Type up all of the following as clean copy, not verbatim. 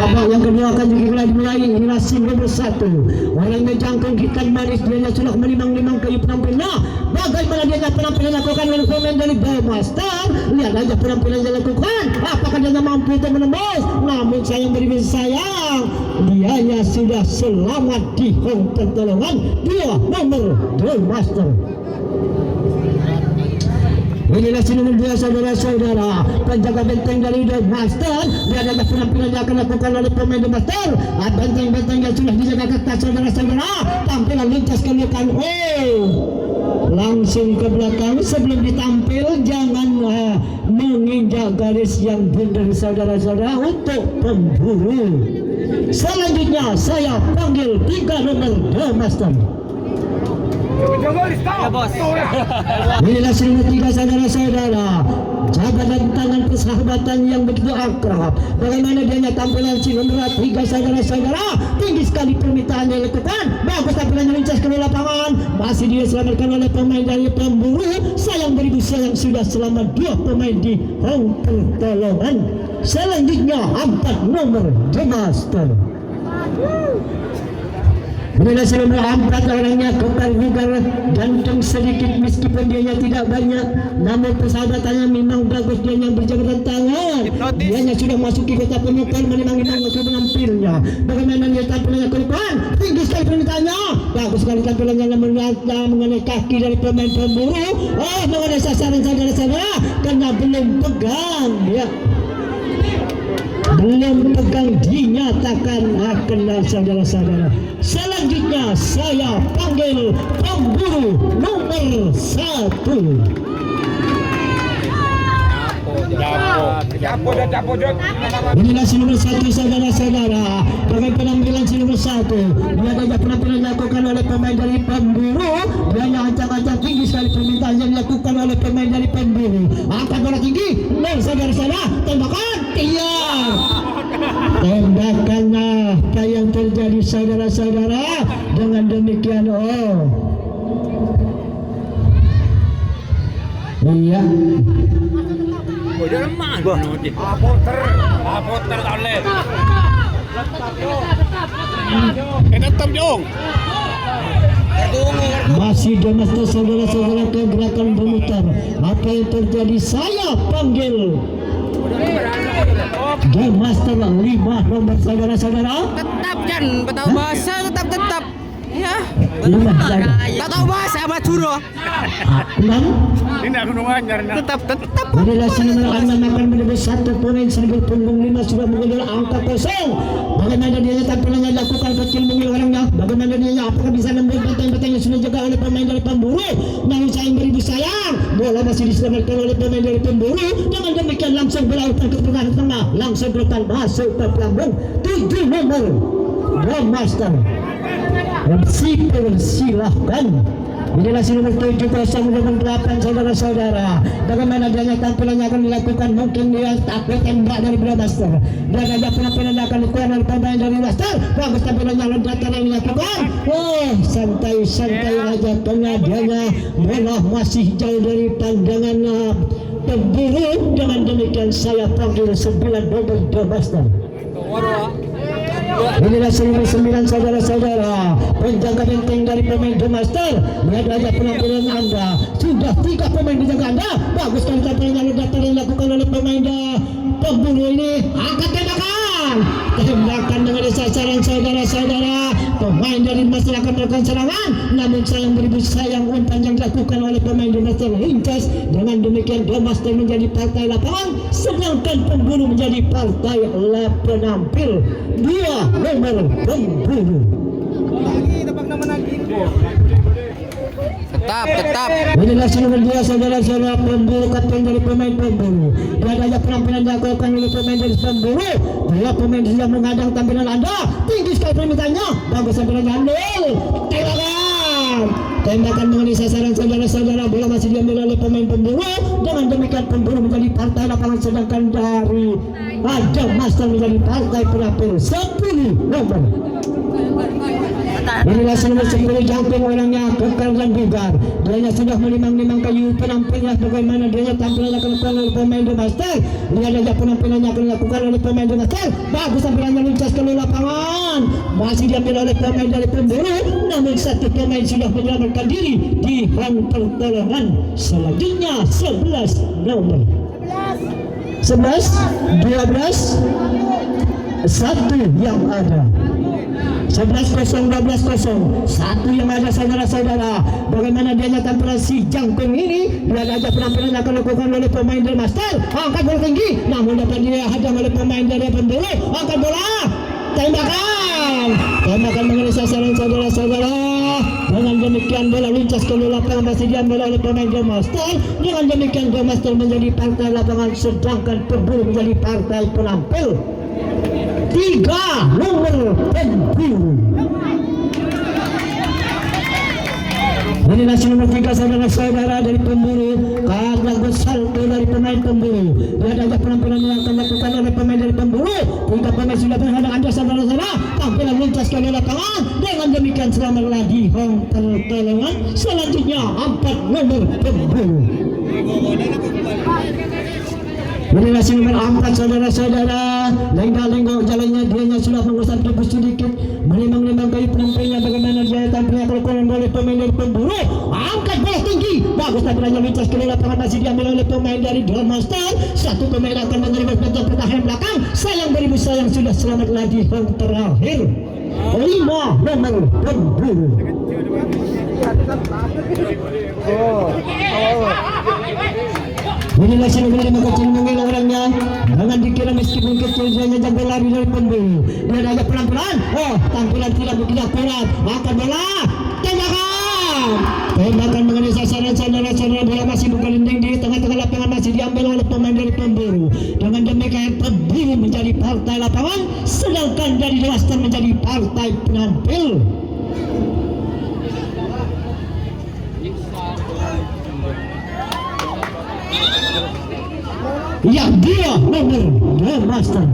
Babak yang kedua akan juga dimulai. Inilah sim nomor 1. Orangnya jangkung hitam manis, dia sudah menimang-nimang kayu penampilnya. Bagaimana dia penampilan lakukan oleh pemain dari Master? Lihat aja penampilan yang dilakukan. Apakah dia mampu untuk menembus? Namun sayang beri sayang, dianya sudah selamat di home pertolongan. Dia nomor Master. Inilah si nomor 2 saudara-saudara, penjaga benteng dari The Master. Dia adalah penampilan yang akan dilakukan oleh pemain The Master. Benteng-benteng yang sudah dijaga ketat saudara-saudara. Tampilan lintas kelukan. Langsung ke belakang sebelum ditampil. Jangan menginjak garis yang benar saudara-saudara untuk pemburu. Selanjutnya saya panggil 3 nomor The Master. Ya bos. Inilah nomor 3 saudara-saudara, jaga dan tangan persahabatan yang begitu akrab. Bagaimana dia tampilan si nomor 3 saudara-saudara, tinggi sekali permintaan yang dilakukan. Bagus tampilannya lincah ke lapangan, masih dia selamatkan oleh pemain dari pemburu. Sayang beribu sayang sudah selamat 2 pemain di home pertolongan. Selanjutnya 4 nomor The Master. Inilah nomor 4 orangnya kekar-kekar, ganteng sedikit meskipun dianya tidak banyak, namun persahabatannya memang bagus. Dia yang berjaga tangan, dianya sudah masuki kota penyukan, menimang-nimang untuk menampilnya. Bagaimana dia tampilannya ke depan, tinggi sekali permintaannya, bagus sekali tampilannya, namun mengenai kaki dari pemain pemburu. Mengenai sasaran saudara-saudara karena belum pegang ya. Belum pegang dinyatakan kena saudara-saudara. Selanjutnya saya panggil pemburu nomor 1. Inilah si nomor 1 saudara-saudara. Dengan penampilan si nomor 1, dia ada penampilan dilakukan oleh pemain dari pemburu. Dia ancang-ancang tinggi sekali permintaan yang dilakukan oleh pemain dari pemburu. Angkat bola tinggi, saudara-saudara, tembakan, iya. Tembakannya apa yang terjadi saudara-saudara. Dengan demikian iya. Masih demas saudara-saudara ke gerakan bermutar. Apa yang terjadi? Saya panggil The Master 5 nomor saudara-saudara. Tetap Jan, tahu bahasa tetap. Ya. Tak tahu bahasa apa curo. Ini aku ngajar. Tetap. Inilah nomor 6 akan menembus 1 pemain sambil punggung 5 sudah mengundur angka kosong. Bagaimana dia tampilannya dilakukan kecil mungil orangnya. Bagaimana dia apakah bisa nembus benteng-benteng yang sudah dijaga oleh pemain dari pemburu. Namun sayang beribu sayang, bola masih diselamatkan oleh pemain dari pemburu. Dengan demikian langsung berlautkan ke pertahanan tengah, langsung bertahan masuk ke pelambung 7 nomor The Master. Sipil silahkan. Inilah si nomor 7 dengan 8 saudara-saudara. Bagaimana dia tampilannya akan dilakukan? Mungkin dia takut tembak dari Master. Dan ada penampilan yang akan dilakukan oleh pemain dari Master. Bagus tampilannya ledakan yang dilakukan. Santai-santai aja pengadanya. Bola masih jauh dari pandangan pemburu. Dengan demikian saya panggil 9 nomor The Master. Inilah nomor 9 saudara-saudara, penjaga benteng dari pemain The Master. Lihat aja penampilan Anda, sudah 3 pemain dijaga Anda. Bagus sekali tampilannya ledakan yang dilakukan oleh pemain pemburu ini. Angkat tembakan dengan sasaran saudara-saudara. Pemain dari Master akan melakukan serangan, namun sayang beribu sayang umpan yang dilakukan oleh pemain The Master lintas. Dengan demikian The Master menjadi partai lapangan, sedangkan pemburu menjadi partai penampil. Dia nomor pemburu. Tetap. Inilah nomor 2 saudara-saudara, pemburu kapten dari pemain pemburu. Dia ada penampilan dilakukan oleh pemain dari pemburu. Dua pemain sedang mengadang tampilan Anda. Tinggi sekali permintaannya. Bagus tampilannya Anda. Tembakan mengenai sasaran saudara-saudara. Bola masih diambil oleh pemain pemburu. Dengan demikian pemburu menjadi partai lapangan, sedangkan dari ada Master menjadi partai penampil 10 nomor. Inilah nomor 10 jangkung orangnya kekal dan bugar. Dia sudah melimang-limang kayu penampilnya bagaimana dia tampilnya akan dilakukan oleh pemain The Master. Lihat aja penampilannya akan dilakukan oleh pemain The Master. Bagus tampilannya lintas ke lapangan. Masih diambil oleh pemain dari pemburu. Namun satu pemain sudah menyelamatkan diri di hang pertolongan. Selanjutnya 11 nomor 11, 12, 1 yang ada. 11-0, 12-0, 1 yang ada saudara-saudara. Bagaimana dia tampilan si jangkung ini? Lihat aja penampilan akan dilakukan oleh pemain dari Master. Angkat bola tinggi, namun dapat dia hadam oleh pemain dari pemburu. Angkat bola, tembakan mengenai sasaran saudara-saudara. Dengan demikian bola lintas ke lapangan masih diambil oleh pemain The Master. Dengan demikian The Master menjadi partai lapangan, sedangkan pemburu menjadi partai penampil. 3 nomor pemburu. Inilah nomor 3 saudara-saudara dari pemburu. Kagak bersalto dari pemain pemburu. Lihat aja penampilan yang akan dilakukan oleh pemain dari pemburu. 3 pemain sudah berhadap anda saudara-saudara. Tampilan lintas ke lapangan. Dengan demikian selamat lagi hong pertolongan. Selanjutnya 4 nomor pemburu. Inilah nomor 4 saudara-saudara. Lenggak-lenggok jalannya, dianya sudah mengusap tubuh sedikit. Melimang-limang kayu penampilnya bagaimana dia tampilnya kalau oleh pemain dari pemburu. Angkat bola tinggi, bagus tampilannya lintas ke lapangan masih diambil oleh pemain dari The Master. Satu pemain akan menerima bentuk pertahanan belakang. Sayang beribu sayang sudah selamat lagi hong terakhir. 5 nomor pemburu. Inilah nomor 5 kecil mungil orangnya. Jangan dikira meskipun kecil dia jago lari dari pemburu. Dia ada penampilan. Oh, tampilan tidak begitu akurat. Angkat bola, tembakan mengenai sasaran saudara-saudara. Bola masih bergelinding di tengah-tengah lapangan, masih diambil oleh pemain dari pemburu. Dengan demikian pemburu menjadi partai lapangan, sedangkan dari The Master menjadi partai penampil. Yang dia nomor The Master.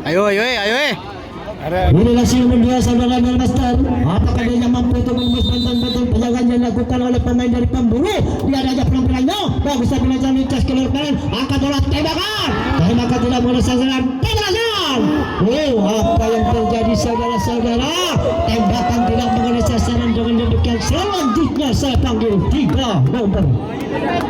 Ayo. Inilah nomor 2 saudara The Master. Apakah dia mampu untuk menembus bentang-bentang penjagaan yang dilakukan oleh pemain dari pemburu? Lihat aja penampilannya. Bagus tampilan lintas ke kanan. Angkat bola, tembakan tidak boleh sasaran. Tembakan. Oh, apa yang terjadi saudara-saudara? Tembakan tidak mengenai sasaran. Dengan demikian selanjutnya saya panggil 3 nomor 3.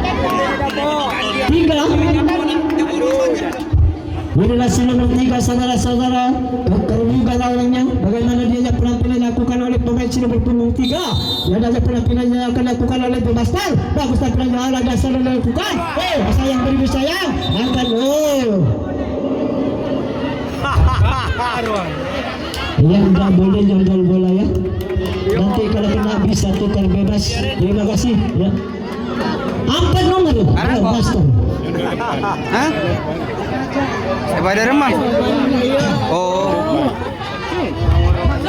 Inilah nomor 3 saudara-saudara. Terbuka lawannya. Bagaimana dia penampilan dilakukan oleh pemain nomor punggung 3. Dia ada penampilan yang akan dilakukan oleh The Master. Bagus tampilan yang ala dasar yang dilakukan. Oh, sayang beribu sayang. Angkat yang nggak boleh jondol bola ya. Nanti kalau kena bisa tukar bebas. Terima kasih ya. 4 nomor The Master. Hah? Pada rumah. Oh.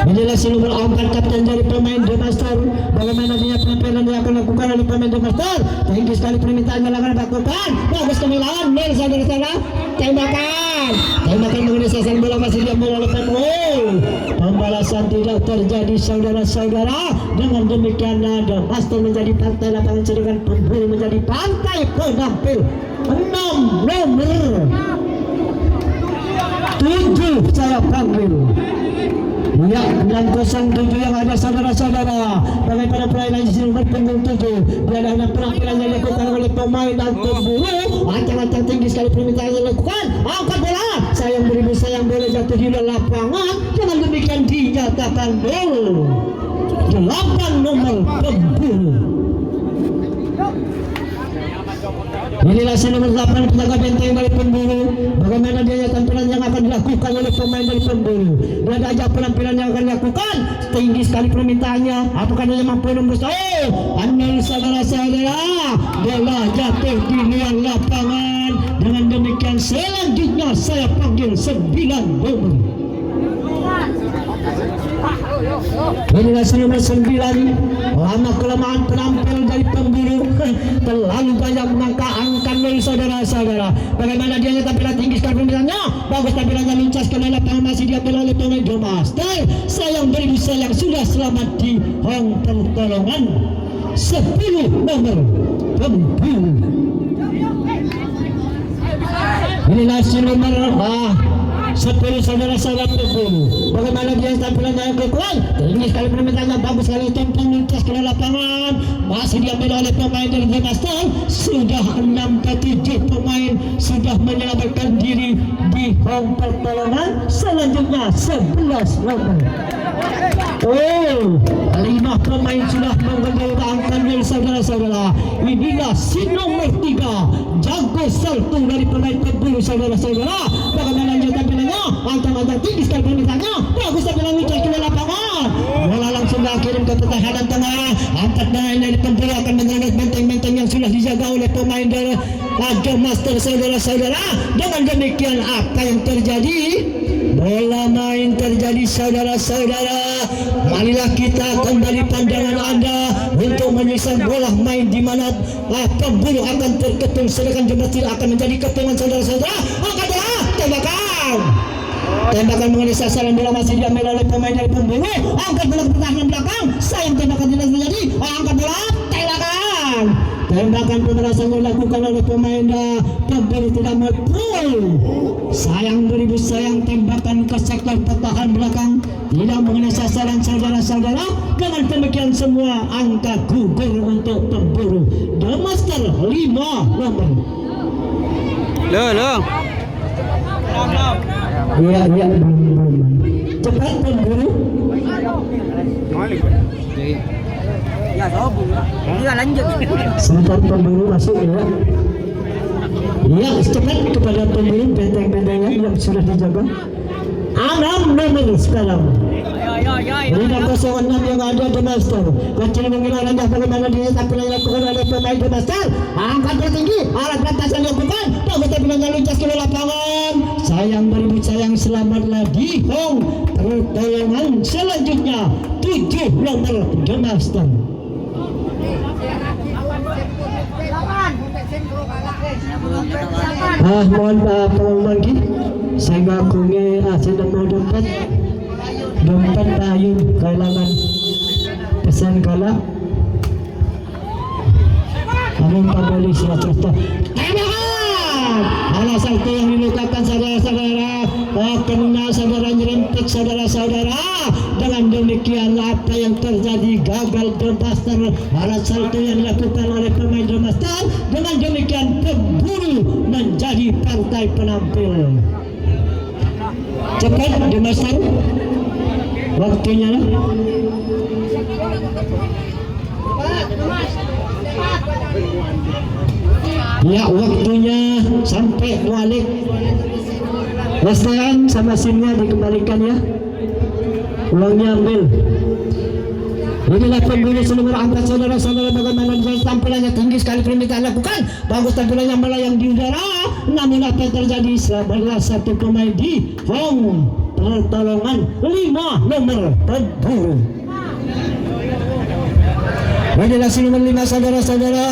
Inilah nomor 4 kapten dari pemain The Master. Bagaimana dia penampilan yang akan dilakukan oleh pemain The Master. Tinggi sekali permintaan yang akan dilakukan. Bagus kemilaan. Nil saudara-saudara. Tembakan mengenai sasaran bola masih diambil oleh pemain. Pembalasan tidak terjadi saudara-saudara. Dengan demikian The Master menjadi partai lapangan, sedangkan pemburu menjadi partai penampil. 6 nomor 7 saya panggil. Ya, 607 yang ada saudara-saudara. Bagaimana perairan di nomor punggung 7. Dia ada penampilan yang dilakukan oleh pemain dan pemburu. Ancang-ancang tinggi sekali permintaan yang dilakukan. Angkat bola, sayang beribu sayang bola jatuh di lapangan. Dengan demikian dinyatakan gol. 8 nomor pemburu. Inilah nomor 8 penjaga benteng dari pemburu. Bagaimana dia tampilan yang akan dilakukan oleh pemain dari pemburu. Dia aja penampilan yang akan dilakukan. Tinggi sekali permintaannya. Apakah dia mampu menembus? Oh, aneh saudara-saudara. Bola jatuh di luar lapangan. Dengan demikian selanjutnya saya panggil 9 nomor Inilah si nomor 9, lama kelamaan penampil dari pemburu, terlalu banyak mengangkat dari saudara-saudara. Bagaimana dia tampilan tinggi sekali pembeliannya, bagus tampilannya, lincah sekali lapangan, masih diambil oleh pemain Master. Sayang beribu sayang sudah selamat di hong pertolongan. 10 nomor pemburu. Inilah si nomor 10 saudara-saudara pemburu. Bagaimana dia tampilannya yang kekuat, tinggi sekali permintaannya, bagus sekali tumpang lintas ke lapangan, masih diambil oleh pemain dari Master. Sudah 6 ke 7 pemain sudah menyelamatkan diri di hong pertolongan. Selanjutnya 11 nomor. 5 pemain sudah menggembangkan dari saudara-saudara. Inilah si nomor 3, jago salto dari pemain pemburu saudara-saudara. Bagaimana dia tampilannya, antang-antang tinggi sekali permintaannya, bagus tampilan lintas ke lapangan, bola langsung dikirim ke pertahanan tengah. Angkat naik dari pemburu akan menyerang benteng-benteng yang sudah dijaga oleh pemain dari Raja Master saudara-saudara. Dengan demikian apa yang terjadi? Bola main terjadi saudara-saudara. Marilah kita kembali pandangan Anda untuk menyaksikan bola main di mana pemburu akan terketung, sedangkan Jematir akan menjadi kepungan saudara-saudara. Angkat bola, tembakan. Tembakan mengenai sasaran, bola masih diambil oleh pemain dari pemburu. Angkat bola ke pertahanan belakang. Sayang tembakan tidak terjadi. Angkat bola, tembakan. Tembakan pemerasan dilakukan oleh pemain pemburu tidak mampu. Sayang beribu sayang, tembakan ke sektor pertahanan belakang tidak mengenai sasaran saudara-saudara. Dengan demikian semua angka gugur untuk pemburu. The Master 5 nomor. Lo. Iya, belum. Cepat pemburu. Ya, dia lanjut. Sebentar pemburu masuk ya. Iya, cepat kepada pemburu benteng-bentengnya yang sudah dijaga. 6 nomor sekarang. 506 yang ada The Master. Kecil mengira rendah bagaimana dia tampilan dilakukan oleh pemain The Master. Angkat tertinggi, alat batasan dilakukan, bagus tampilannya lintas ke lapangan. Sayang beribu sayang, selamatlah di hong pertolongan. Selanjutnya 7 nomor The Master. Mohon pengumuman lagi. Saya ngakungi sudah mau dompet Bayu kailangan pesan kala. Anong pabalik sila cerita. Alasan itu yang dilukakan saudara-saudara, kena saudara nyerempet saudara-saudara. Dengan demikian apa yang terjadi, gagal The Master. Alasan itu yang dilakukan oleh pemain The Master. Dengan demikian pemburu menjadi partai penampil. Cepat The Master, waktunya lah. Ya, waktunya sampai balik. Restoran sama SIM-nya dikembalikan ya. Uangnya ambil. Inilah pemburu seluruh angkat saudara-saudara, bagaimana tampilannya tinggi sekali permintaan lakukan. Bagus tampilannya melayang di udara. Namun apa yang terjadi? Sebelah satu pemain di hong pertolongan. 5 nomor pemburu. Inilah si nomor 5 saudara-saudara.